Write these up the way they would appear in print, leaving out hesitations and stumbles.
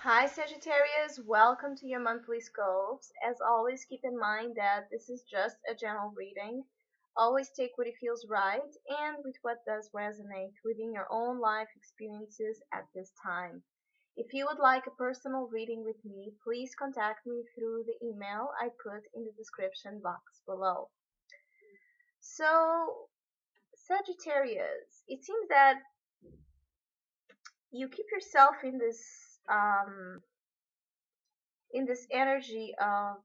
Hi Sagittarius, welcome to your monthly scopes. As always, keep in mind that this is just a general reading. Always take what it feels right and with what does resonate within your own life experiences at this time. If you would like a personal reading with me, please contact me through the email I put in the description box below. So, Sagittarius, it seems that you keep yourself in this energy of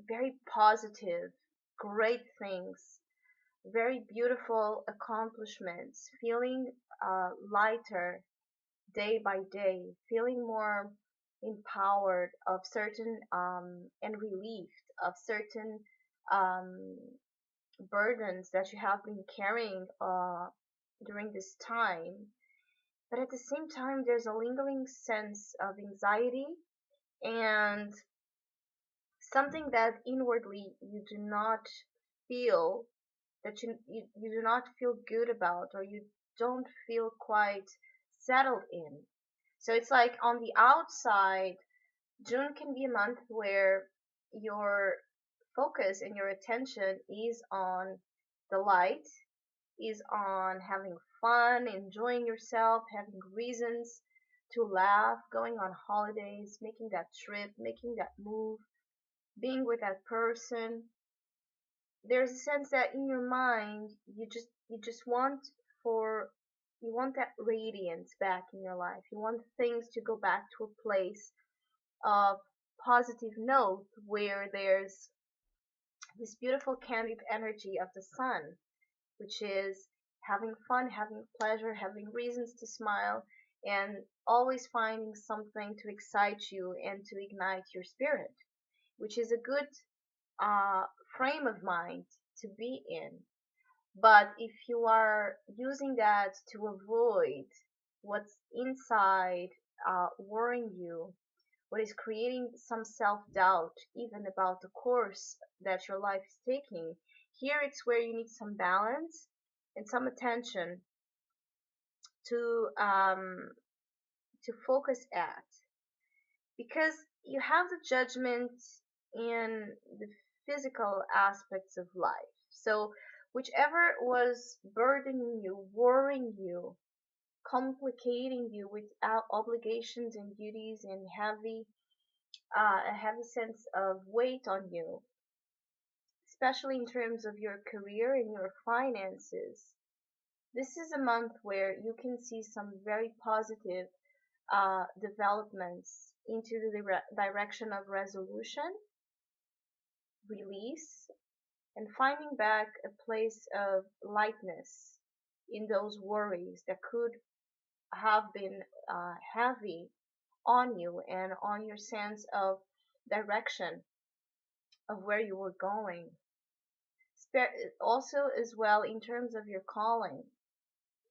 very positive, great things, very beautiful accomplishments, feeling lighter day by day, feeling more empowered of certain and relieved of certain um, burdens that you have been carrying during this time. But at the same time, there's a lingering sense of anxiety and something that inwardly you do not feel you do not feel good about or you don't feel quite settled in. So it's like on the outside, June can be a month where your focus and your attention is on the light, is on having fun, enjoying yourself, having reasons to laugh, going on holidays, making that trip, making that move, being with that person. There's a sense that in your mind you just for want that radiance back in your life. You want things to go back to a place of positive note where there's this beautiful candid energy of the sun, which is having fun, having pleasure, having reasons to smile, and always finding something to excite you and to ignite your spirit, which is a good uh, frame of mind to be in. But if you are using that to avoid what's inside worrying you, what is creating some self doubt, even about the course that your life is taking, here it's where you need some balance and some attention to focus at, because you have the judgment in the physical aspects of life. So, whichever was burdening you, worrying you, complicating you with obligations and duties and a heavy sense of weight on you, especially in terms of your career and your finances. This is a month where you can see some very positive developments into the direction of resolution, release, and finding back a place of lightness in those worries that could have been heavy on you and on your sense of direction of where you were going. Also, as well, in terms of your calling,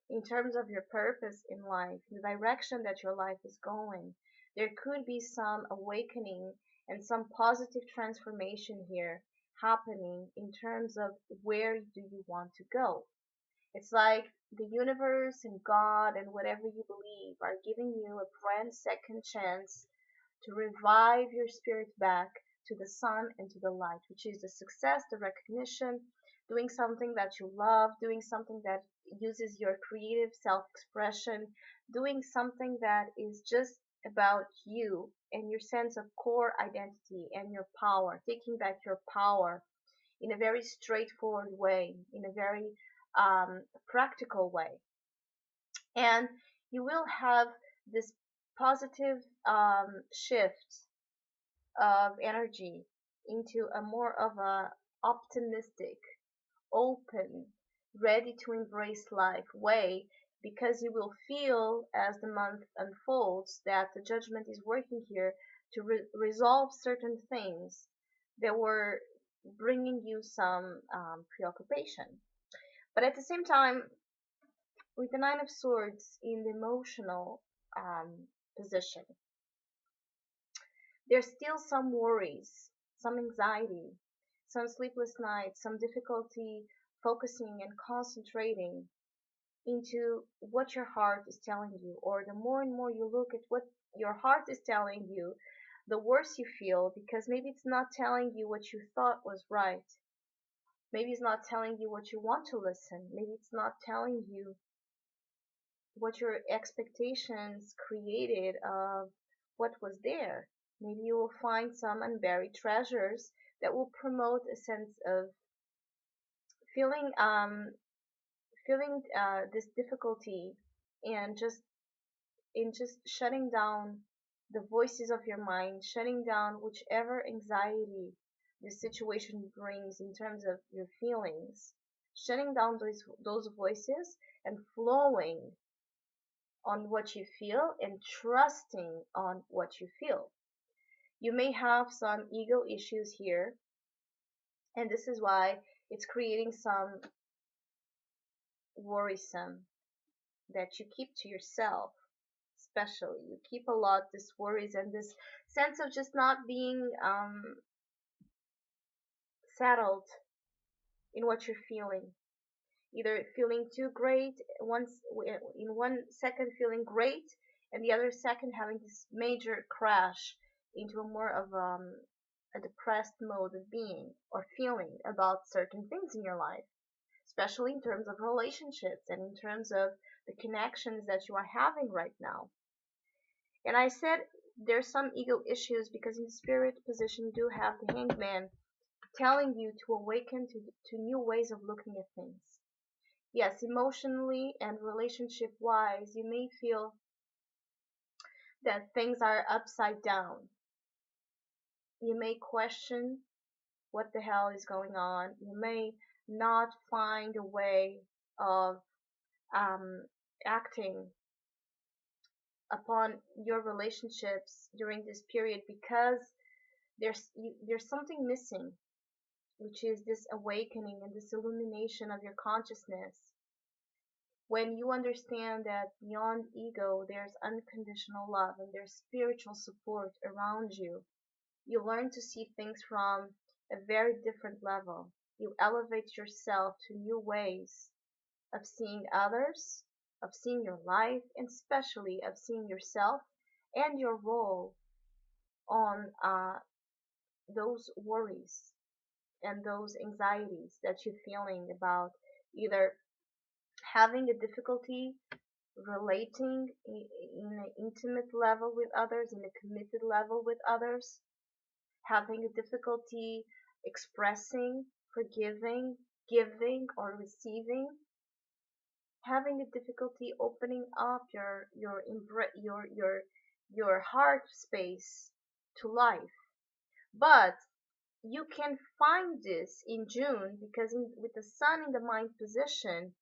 in terms of your purpose in life, the direction that your life is going, there could be some awakening and some positive transformation here happening in terms of where do you want to go. It's like the universe and God and whatever you believe are giving you a brand second chance to revive your spirit back to the sun and to the light, which is the success, the recognition, doing something that you love, doing something that uses your creative self expression, doing something that is just about you and your sense of core identity and your power, taking back your power in a very straightforward way, in a very practical way. And you will have this positive shift of energy into a more of a optimistic, open, ready to embrace life way, because you will feel as the month unfolds that the judgment is working here to resolve certain things that were bringing you some preoccupation. But at the same time, with the Nine of Swords in the emotional position, there's still some worries, some anxiety, some sleepless nights, some difficulty focusing and concentrating into what your heart is telling you, or the more and more you look at what Your heart is telling you the worse you feel because maybe it's not telling you what you thought was right. Maybe it's not telling you what you want to listen. Maybe it's not telling you what your expectations created of what was there. Maybe you will find some unburied treasures that will promote a sense of feeling this difficulty and just shutting down the voices of your mind, shutting down whichever anxiety the situation brings in terms of your feelings, shutting down those voices and flowing on what you feel and trusting on what you feel. You may have some ego issues here, and this is why it's creating some worrisome that you keep to yourself. Especially you keep a lot this worries and this sense of just not being settled in what you're feeling, either feeling too great once in one second feeling great and the other second having this major crash into a more of a depressed mode of being or feeling about certain things in your life, especially in terms of relationships and in terms of the connections that you are having right now. And I said there's some ego issues because in the spirit position you do have the hanged man telling you to awaken to new ways of looking at things. Yes, emotionally and relationship wise, you may feel that things are upside down. You may question what the hell is going on. You may not find a way of um, acting upon your relationships during this period because there's something missing, which is this awakening and this illumination of your consciousness. When you understand that beyond ego there's unconditional love and there's spiritual support around you, you learn to see things from a very different level. You elevate yourself to new ways of seeing others, of seeing your life, and especially of seeing yourself and your role on those worries and those anxieties that you're feeling about either having a difficulty relating in an intimate level with others, in a committed level with others, having a difficulty expressing, forgiving, giving, or receiving, having a difficulty opening up your heart space to life. But you can find this in June because with the sun in the mind position,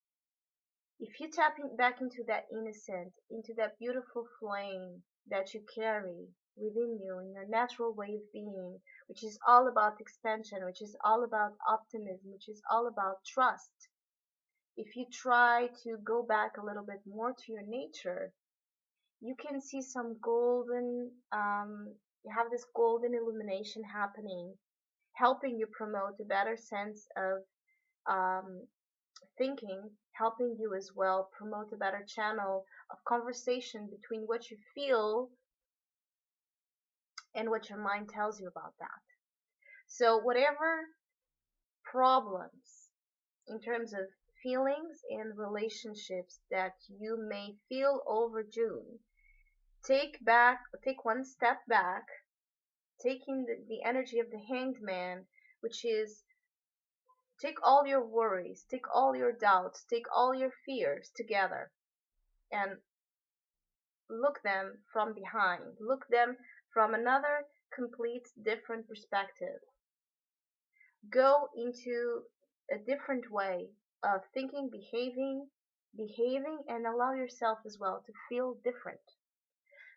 if you tap back into that innocent, into that beautiful flame that you carry within you in your natural way of being, which is all about expansion, which is all about optimism, which is all about trust, if you try to go back a little bit more to your nature, you can see some golden, you have this golden illumination happening, helping you promote a better sense of um, thinking, helping you as well promote a better channel of conversation between what you feel and what your mind tells you about that. So, whatever problems in terms of feelings and relationships that you may feel over June, take one step back, taking the energy of the hanged man, which is take all your worries, take all your doubts, take all your fears together and look them from behind, look them from another complete different perspective. Go into a different way of thinking, behaving, and allow yourself as well to feel different.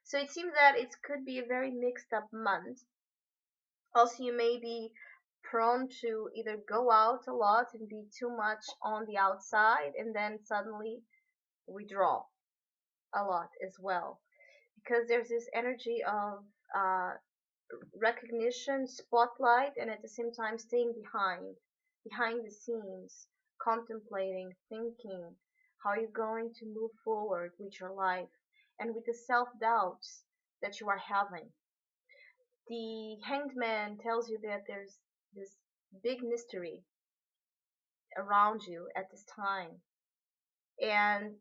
So it seems that it could be a very mixed up month. Also, you may be prone to either go out a lot and be too much on the outside and then suddenly withdraw a lot as well. Because there's this energy of uh, recognition, spotlight, and at the same time staying behind the scenes, contemplating, thinking how you're going to move forward with your life, and with the self doubts that you are having. The hanged man tells you that there's this big mystery around you at this time. And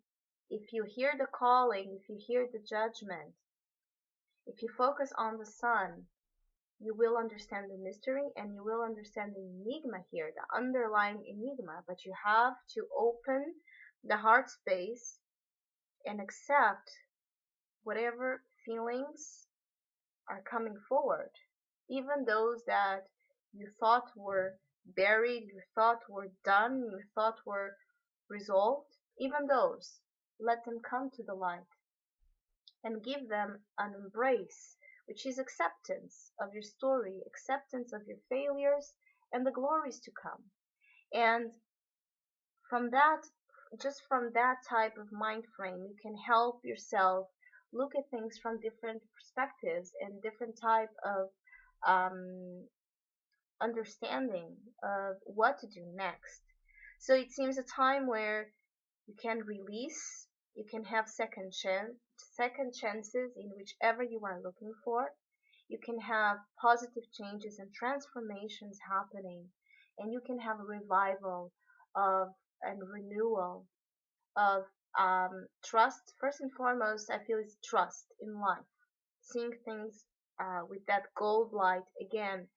if you hear the calling, if you hear the judgment, if you focus on the sun, you will understand the mystery and you will understand the enigma here, the underlying enigma. But you have to open the heart space and accept whatever feelings are coming forward, even those that you thought were buried, you thought were done, you thought were resolved, even those, let them come to the light and give them an embrace, which is acceptance of your story, acceptance of your failures, and the glories to come. And from that, just from that type of mind frame, you can help yourself look at things from different perspectives and different type of um, understanding of what to do next. So it seems a time where you can release, you can have second chances in whichever you are looking for. You can have positive changes and transformations happening, and you can have a revival of and renewal of trust. First and foremost, I feel is trust in life, seeing things with that gold light again,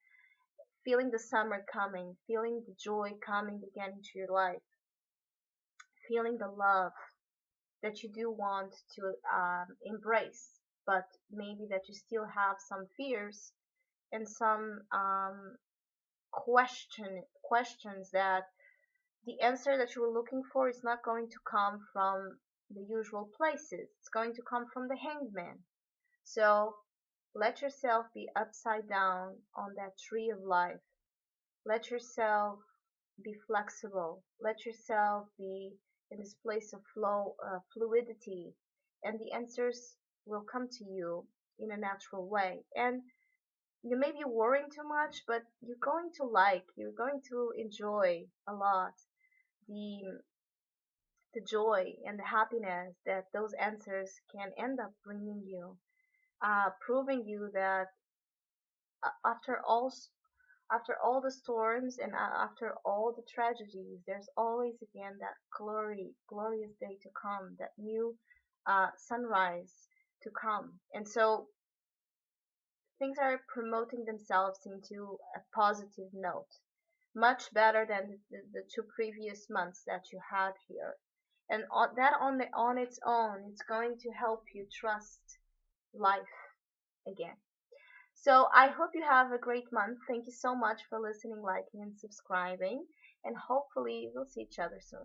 feeling the summer coming, feeling the joy coming again into your life, feeling the love that you do want to embrace, but maybe that you still have some fears and some questions that the answer that you were looking for is not going to come from the usual places. It's going to come from the hanged man. So let yourself be upside down on that tree of life. Let yourself be flexible. Let yourself be in this place of flow, fluidity, and the answers will come to you in a natural way. And you may be worrying too much, but you're going to enjoy a lot the the joy and the happiness that those answers can end up bringing you, proving you that after all the storms and after all the tragedies, there's always again that glorious day to come, that new sunrise to come. And so things are promoting themselves into a positive note, much better than the 2 previous months that you had here. And that on its own, it's going to help you trust life again. So I hope you have a great month. Thank you so much for listening, liking, and subscribing. And hopefully we'll see each other soon.